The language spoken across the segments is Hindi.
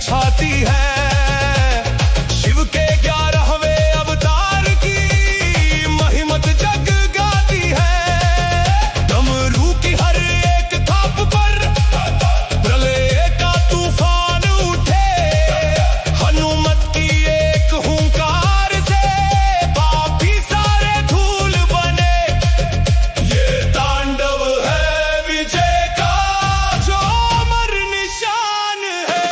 छाती है। शिव के 11वें अवतार की महिमत जग गाती है। डमरू की हर एक थाप पर प्रलय का तूफान उठे। हनुमत की एक हुंकार से पापी सारे धूल बने। ये तांडव है विजय का जो अमर निशान है।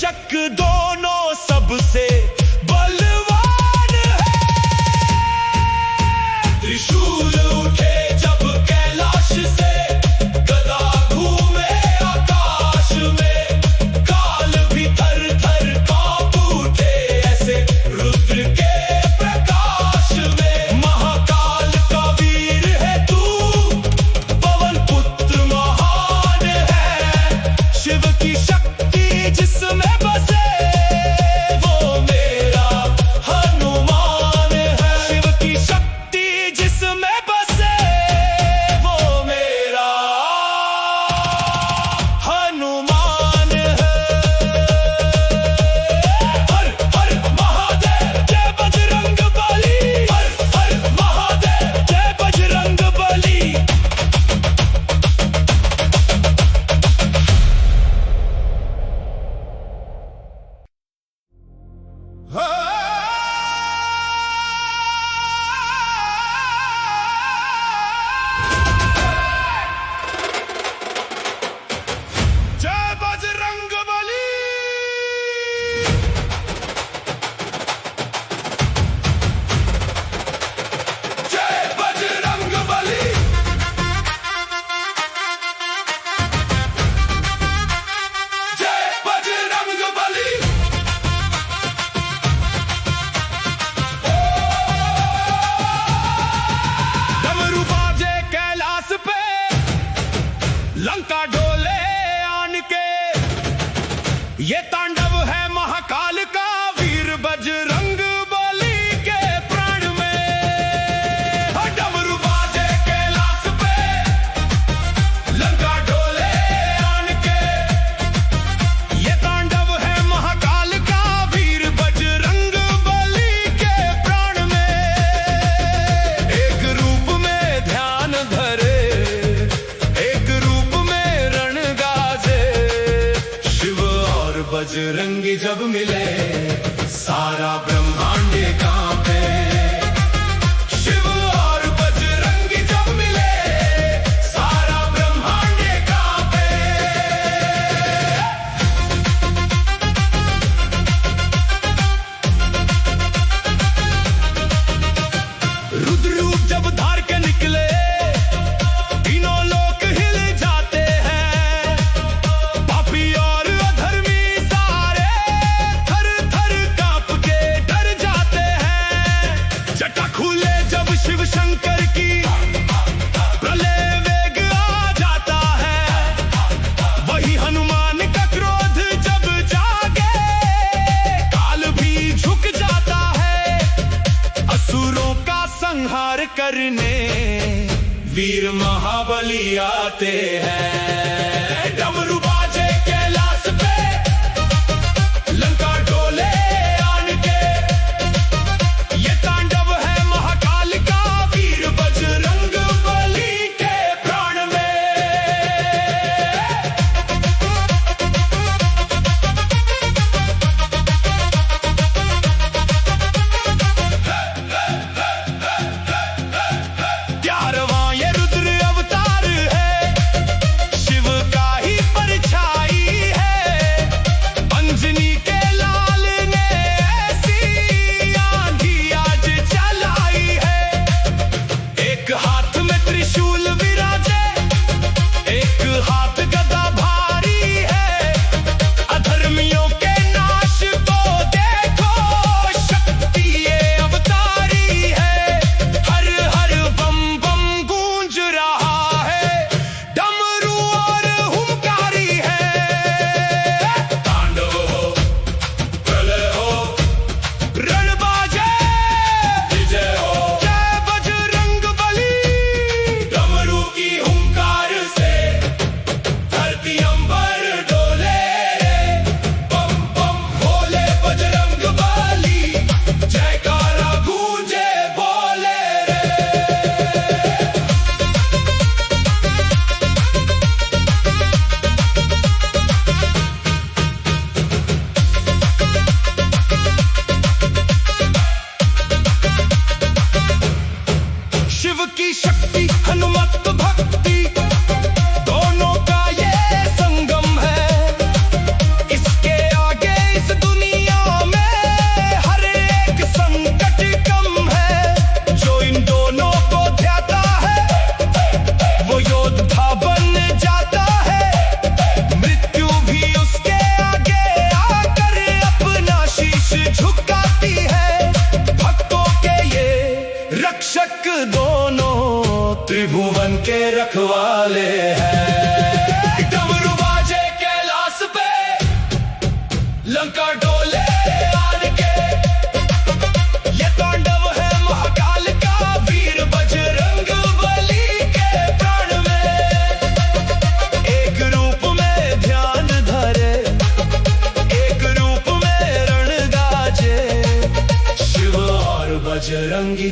शक दोनों सबसे बलवान है। त्रिशूल उठे जब कैलाश से, गदा घूमे आकाश में, काल भी थर थर कांप उठे ऐसे रुद्र के प्रकाश में। महाकाल का वीर है तू, पवन पुत्र महान है। शिव की शक्ति जिसमें बसे, वो मेरा हनुमान है। शिव की शक्ति जिसमें बसे, वो मेरा हनुमान है। हर हर महादेव जय बजरंग बली, हर हर महादेव जय बजरंग बली। जय बजरंग बली। जय बजरंग बली। जय बजरंग बली। डमरू बाजे कैलाश पे, लंका डोले आन के, ये तांडव है महाकाल का, वीर बजरंग बली के प्राण में। डमरू बाजे कैलाश पे, लंका डोले आन के, ये तांडव है महाकाल का, वीर बजरंग बली के प्राण में। एक रूप में ध्यान धरे, एक रूप में रण गाजे, शिव और बजरंगी जब मिले, सारा ब्रह्मांड कांपे। शिव और बजरंगी जब मिले, सारा ब्रह्मांड कांपे। रुद्र रूप जब धार के निकले, तीनों लोक हिल जाते हैं। पापी और अधर्मी सारे थर थर कांप के डर जाते हैं। जटा खुले जब शिव शंकर की, प्रलय वेग आ जाता है। वही हनुमान का क्रोध जब जागे, काल भी झुक जाता है। असुरों का संहार करने वीर महाबली आते हैं। डमरू बाजे कैलाश पे, लंका डोले आन के, ये तांडव है महाकाल का, वीर बजरंग बली के प्राण में। ग्यारहवां ये रुद्र अवतार है, शिव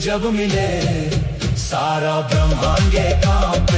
जब मिले सारा ब्रह्मांड ये कांपे।